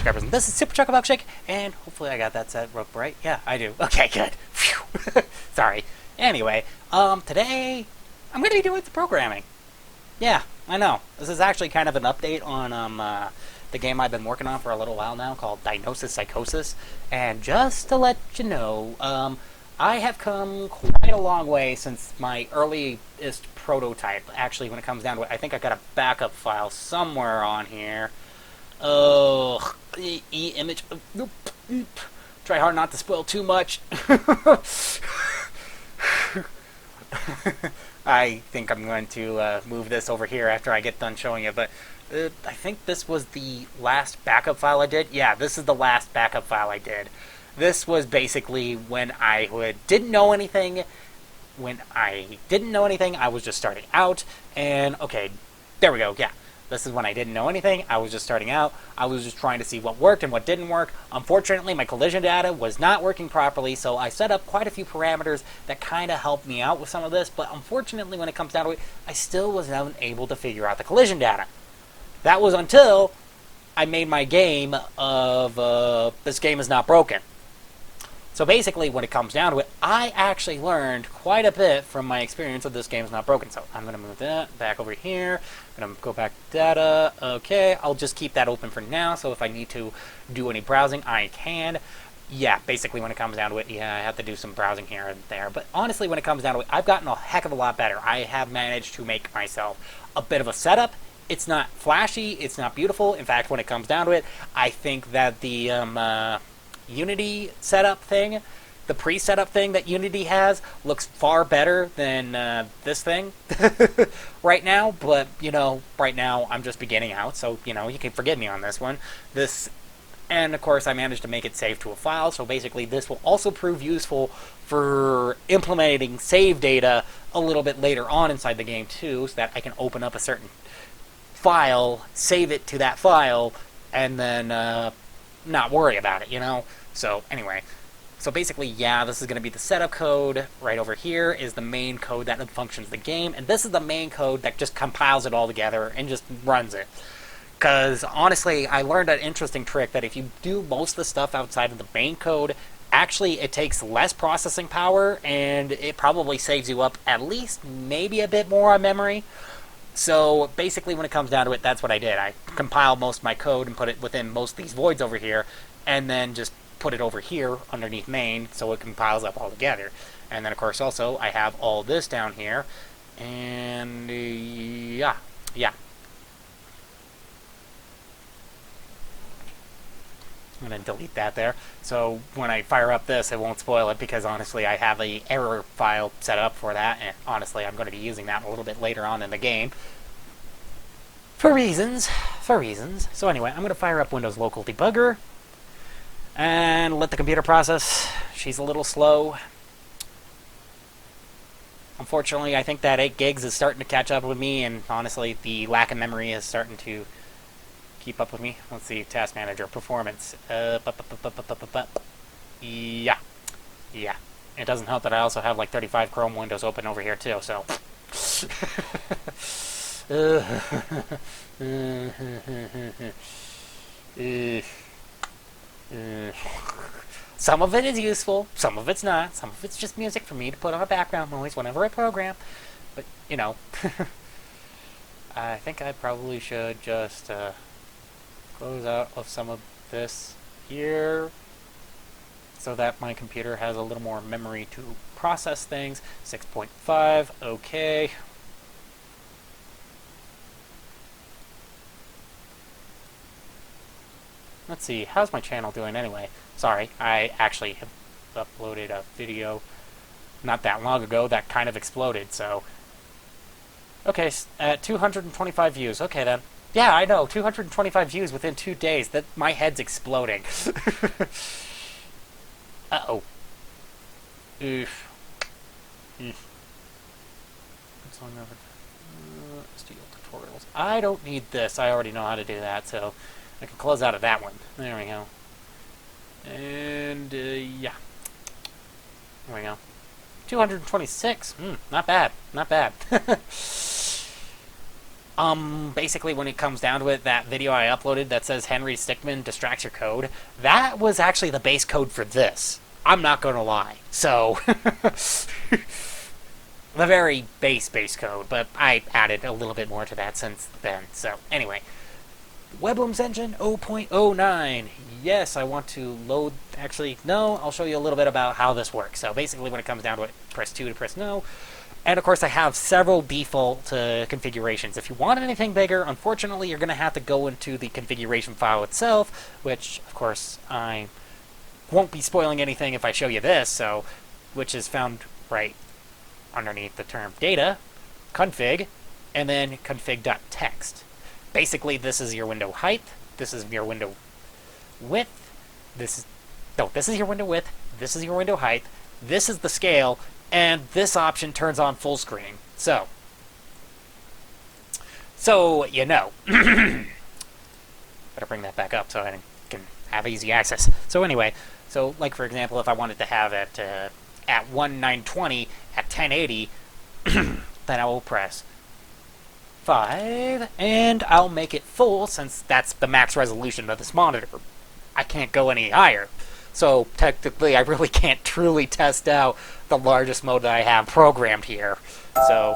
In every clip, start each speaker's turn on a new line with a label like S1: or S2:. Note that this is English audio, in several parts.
S1: subscribers. And this is Supercholatemilkshake, and hopefully I got that set up right. Yeah, I do. Okay, good. Phew. Sorry. Anyway, today I'm going to be doing some programming. Yeah, I know. This is actually kind of an update on the game I've been working on for a little while now called Diagnosis Psychosis. And just to let you know, I have come quite a long way since my earliest prototype. Actually, when it comes down to it, I think I got a backup file somewhere on here. Oh, image. Try hard not to spoil too much. I think I'm going to move this over here after I get done showing you, but I think this was the last backup file I did. Yeah, this is the last backup file I did. This was basically when I didn't know anything. When I didn't know anything, I was just starting out, and okay, there we go, yeah. This is when I didn't know anything. I was just starting out. I was just trying to see what worked and what didn't work. Unfortunately, my collision data was not working properly, so I set up quite a few parameters that kind of helped me out with some of this, but unfortunately, when it comes down to it, I still was unable to figure out the collision data. That was until I made my game of this game is not broken. So basically, when it comes down to it, I actually learned quite a bit from my experience of this game is not broken. So I'm going to move that back over here. I'm going to go back to data. Okay, I'll just keep that open for now. So if I need to do any browsing, I can. Yeah, basically when it comes down to it, yeah, I have to do some browsing here and there. But honestly, when it comes down to it, I've gotten a heck of a lot better. I have managed to make myself a bit of a setup. It's not flashy. It's not beautiful. In fact, when it comes down to it, I think that the Unity setup thing, the pre-setup thing that Unity has, looks far better than this thing right now. But, you know, right now I'm just beginning out, so, you know, you can forgive me on this one. And, of course, I managed to make it save to a file, so basically this will also prove useful for implementing save data a little bit later on inside the game, too, so that I can open up a certain file, save it to that file, and then not worry about it, you know? So, anyway. So basically, yeah, this is going to be the setup code. Right over here is the main code that functions the game, and this is the main code that just compiles it all together and just runs it. Because, honestly, I learned an interesting trick that if you do most of the stuff outside of the main code, actually it takes less processing power, and it probably saves you up at least maybe a bit more on memory. So, basically, when it comes down to it, that's what I did. I compiled most of my code and put it within most of these voids over here, and then just put it over here underneath main so it compiles up all together. And then, of course, also, I have all this down here, and yeah. I'm going to delete that there. So when I fire up this, it won't spoil it because, honestly, I have an error file set up for that, and honestly, I'm going to be using that a little bit later on in the game. For reasons. So anyway, I'm going to fire up Windows Local Debugger and let the computer process. She's a little slow. Unfortunately, I think that 8 gigs is starting to catch up with me, and honestly, the lack of memory is starting to keep up with me. Let's see, Task Manager, Performance. Yeah. It doesn't help that I also have like 35 Chrome windows open over here too, so. Some of it is useful, some of it's not. Some of it's just music for me to put on a background noise whenever I program. But, you know, I think I probably should just close out of some of this here so that my computer has a little more memory to process things. 6.5, okay. Let's see, how's my channel doing anyway? Sorry, I actually have uploaded a video not that long ago that kind of exploded, so. Okay, 225 views, okay then. Yeah, I know, 225 views within 2 days. That my head's exploding. Uh-oh. Oof. Steel tutorials. I don't need this. I already know how to do that, so I can close out of that one. There we go. And, yeah. There we go. 226. Not bad. Not bad. Basically, when it comes down to it, that video I uploaded that says Henry Stickmin distracts your code, that was actually the base code for this. I'm not gonna lie. So, the very base code, but I added a little bit more to that since then. So, anyway. Weblum's engine 0.09. Yes, I want to load... Actually, no, I'll show you a little bit about how this works. So, basically, when it comes down to it, press 2 to press no. And of course, I have several default configurations. If you want anything bigger, unfortunately, you're going to have to go into the configuration file itself, which, of course, I won't be spoiling anything if I show you this, so, which is found right underneath the term data, config, and then config.txt. Basically, this is your window height, this is your window width, this is your window width, this is your window height, this is the scale, and this option turns on full screen. So you know. Better bring that back up so I can have easy access. So anyway, so like for example, if I wanted to have it at 1920 at 1080, then I will press 5, and I'll make it full since that's the max resolution of this monitor. I can't go any higher. So technically, I really can't truly test out the largest mode that I have programmed here. So,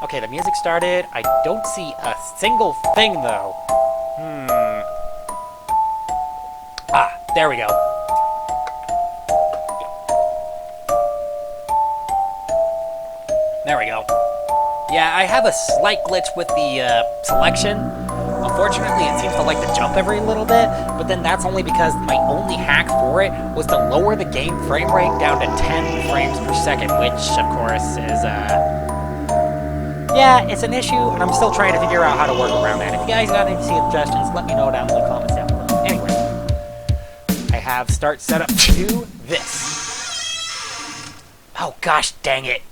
S1: okay, the music started. I don't see a single thing, though. Ah, there we go. There we go. Yeah, I have a slight glitch with the selection. Unfortunately, it seems to like to jump every little bit, but then that's only because my only hack for it was to lower the game frame rate down to 10 frames per second, which, of course, is, yeah, it's an issue, and I'm still trying to figure out how to work around that. If you guys got any suggestions, let me know down in the comments down below. Anyway, I have start setup to this. Oh, gosh dang it.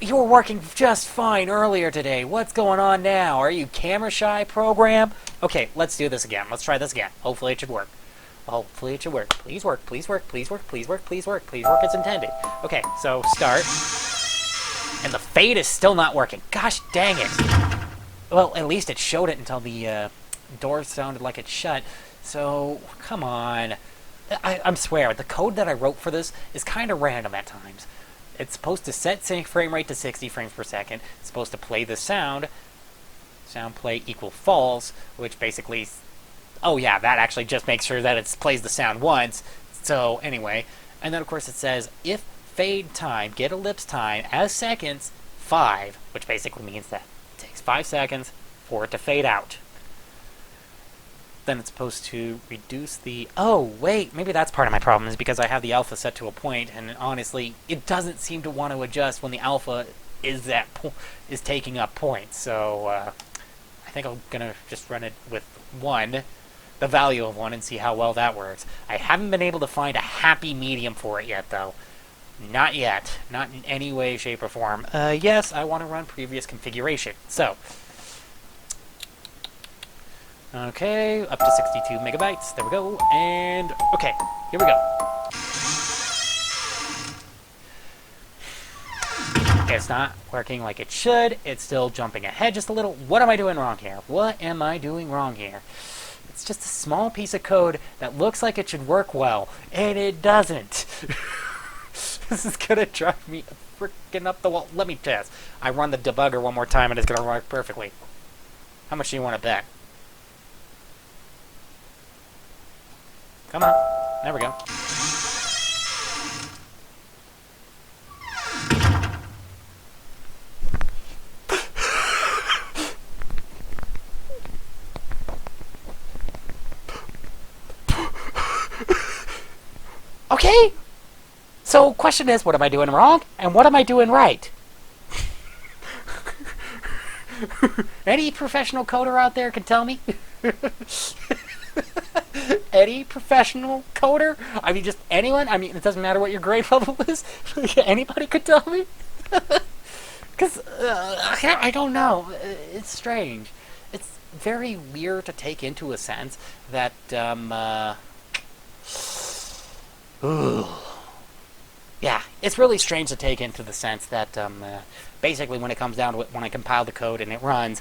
S1: You were working just fine earlier today. What's going on now? Are you camera shy, program? Okay, let's do this again. Let's try this again. Hopefully it should work. Hopefully it should work. Please work, please work, please work, please work, please work, please work as intended. Okay, so start. And the fade is still not working. Gosh dang it. Well, at least it showed it until the door sounded like it shut. So, come on. I swear, the code that I wrote for this is kind of random at times. It's supposed to set frame rate to 60 frames per second. It's supposed to play the sound. Sound play equal false, which basically... Oh yeah, that actually just makes sure that it plays the sound once. So anyway, and then of course it says, if fade time, get ellipse time, as seconds, 5, which basically means that it takes 5 seconds for it to fade out. Then it's supposed to reduce the... Oh, wait, maybe that's part of my problem, is because I have the alpha set to a point, and honestly, it doesn't seem to want to adjust when the alpha is is taking up points. So, I think I'm going to just run it with 1, the value of 1, and see how well that works. I haven't been able to find a happy medium for it yet, though. Not yet. Not in any way, shape, or form. Yes, I want to run previous configuration. So... Okay, up to 62 megabytes. There we go. And, okay, here we go. It's not working like it should. It's still jumping ahead just a little. What am I doing wrong here? What am I doing wrong here? It's just a small piece of code that looks like it should work well, and it doesn't. This is gonna drive me freaking up the wall. Let me test. I run the debugger one more time, and it's gonna work perfectly. How much do you want to bet? Come on. There we go. Okay. So, question is, what am I doing wrong? And what am I doing right? Any professional coder out there can tell me? Any professional coder? I mean, just anyone? I mean, it doesn't matter what your grade level is. Anybody could tell me? Because, I don't know. It's strange. It's very weird to take into a sense that, yeah, it's really strange to take into the sense that basically when it comes down to it, when I compile the code and it runs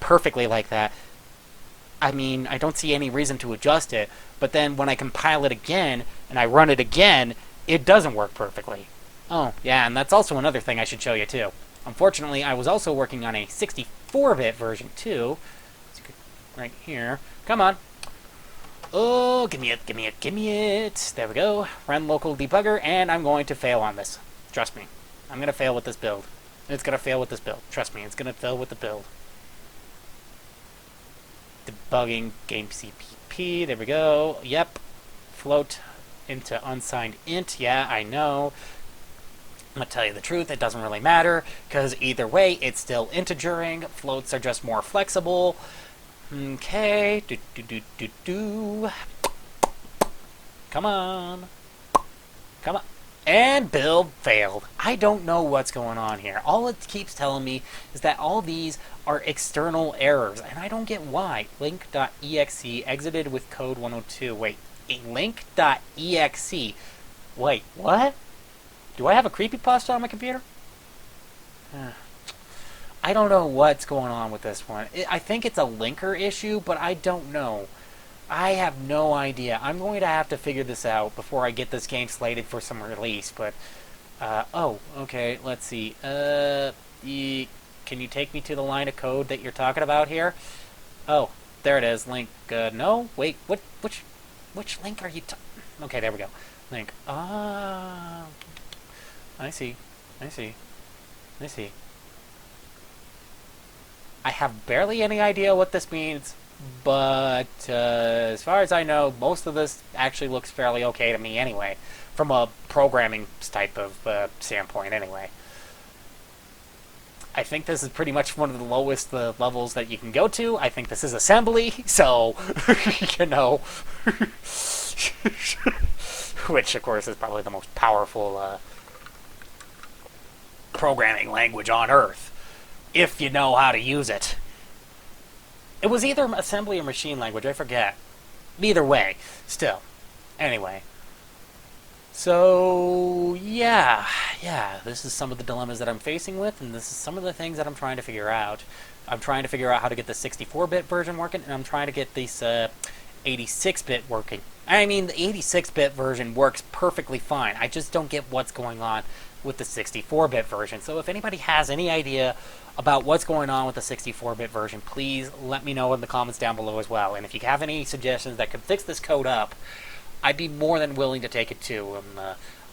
S1: perfectly like that, I mean, I don't see any reason to adjust it, but then when I compile it again and I run it again, it doesn't work perfectly. Oh, yeah, and that's also another thing I should show you too. Unfortunately, I was also working on a 64-bit version too. Right here. Come on. Oh, give me it, give me it, give me it. There we go. Run local debugger, and I'm going to fail on this. Trust me. I'm going to fail with this build. It's going to fail with this build. Trust me, it's going to fail with the build. Debugging game CPP. There we go. Yep. Float into unsigned int. Yeah, I know. I'm going to tell you the truth, it doesn't really matter, because either way, it's still integering. Floats are just more flexible. Okay. Come on. Come on. And build failed. I don't know what's going on here. All it keeps telling me is that all these are external errors, and I don't get why. Link.exe exited with code 102. Wait, a link.exe. Wait, what? Do I have a creepypasta on my computer? I don't know what's going on with this one. I think it's a linker issue, but I don't know. I have no idea. I'm going to have to figure this out before I get this game slated for some release, but... oh, okay, let's see. Can you take me to the line of code that you're talking about here? Oh, there it is. Link, no? Wait, which link are you okay, there we go. Link, I see. I see. I see. I have barely any idea what this means, but as far as I know, most of this actually looks fairly okay to me anyway, from a programming type of standpoint anyway. I think this is pretty much one of the lowest levels that you can go to. I think this is assembly, so, you know, which of course is probably the most powerful programming language on Earth, if you know how to use it. It was either assembly or machine language, I forget. Either way, still. Anyway. So, yeah, this is some of the dilemmas that I'm facing with, and this is some of the things that I'm trying to figure out. I'm trying to figure out how to get the 64-bit version working, and I'm trying to get this 86-bit working. I mean, the 86-bit version works perfectly fine. I just don't get what's going on with the 64-bit version. So if anybody has any idea about what's going on with the 64-bit version, please let me know in the comments down below as well. And if you have any suggestions that could fix this code up, I'd be more than willing to take it too.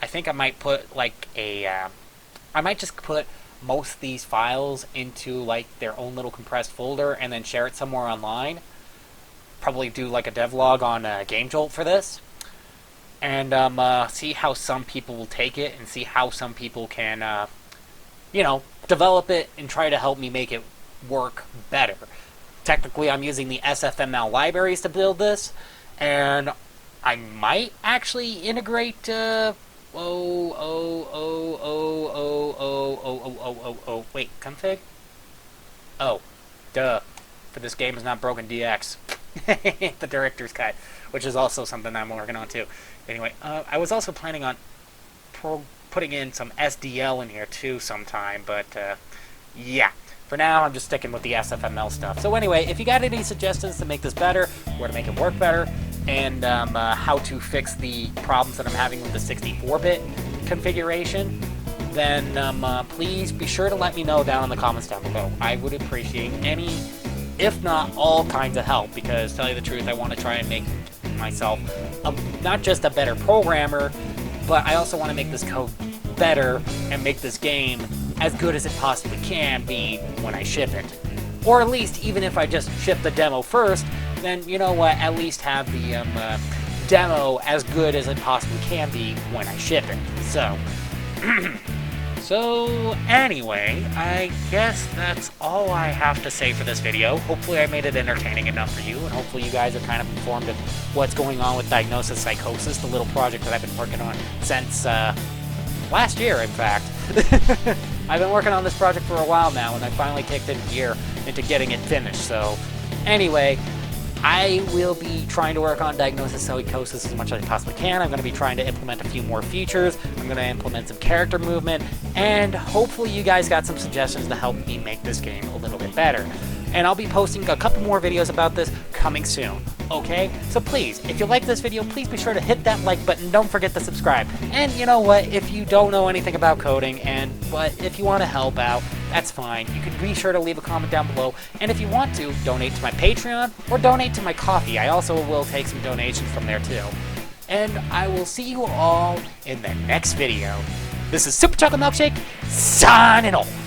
S1: I think I might put like I might just put most of these files into like their own little compressed folder and then share it somewhere online. Probably do like a devlog on GameJolt for this. And see how some people will take it and see how some people can, you know, develop it and try to help me make it work better. Technically, I'm using the SFML libraries to build this, and I might actually integrate, wait, config? Oh, duh. For this game is not broken DX. The director's cut, which is also something I'm working on too. Anyway, I was also planning on putting in some SDL in here too sometime, but yeah. For now, I'm just sticking with the SFML stuff. So anyway, if you got any suggestions to make this better, or to make it work better, and how to fix the problems that I'm having with the 64-bit configuration, then please be sure to let me know down in the comments down below. I would appreciate any, if not all kinds of help, because to tell you the truth, I want to try and make myself not just a better programmer, but I also want to make this code better and make this game as good as it possibly can be when I ship it. Or at least, even if I just ship the demo first, then you know what, at least have the demo as good as it possibly can be when I ship it. So, so anyway, I guess that's all I have to say for this video. Hopefully I made it entertaining enough for you, and hopefully you guys are kind of informed of what's going on with Diagnosis Psychosis, the little project that I've been working on since last year, in fact. I've been working on this project for a while now, and I finally kicked into gear into getting it finished. So, anyway, I will be trying to work on Diagnosis Psychosis as much as I possibly can. I'm going to be trying to implement a few more features. I'm going to implement some character movement, and hopefully you guys got some suggestions to help me make this game a little bit better. And I'll be posting a couple more videos about this coming soon, okay? So please, if you like this video, please be sure to hit that like button. Don't forget to subscribe. And you know what? If you don't know anything about coding, but if you want to help out, that's fine. You can be sure to leave a comment down below. And if you want to, donate to my Patreon or donate to my Ko-fi. I also will take some donations from there too. And I will see you all in the next video. This is Supercholatemilkshake, signing off.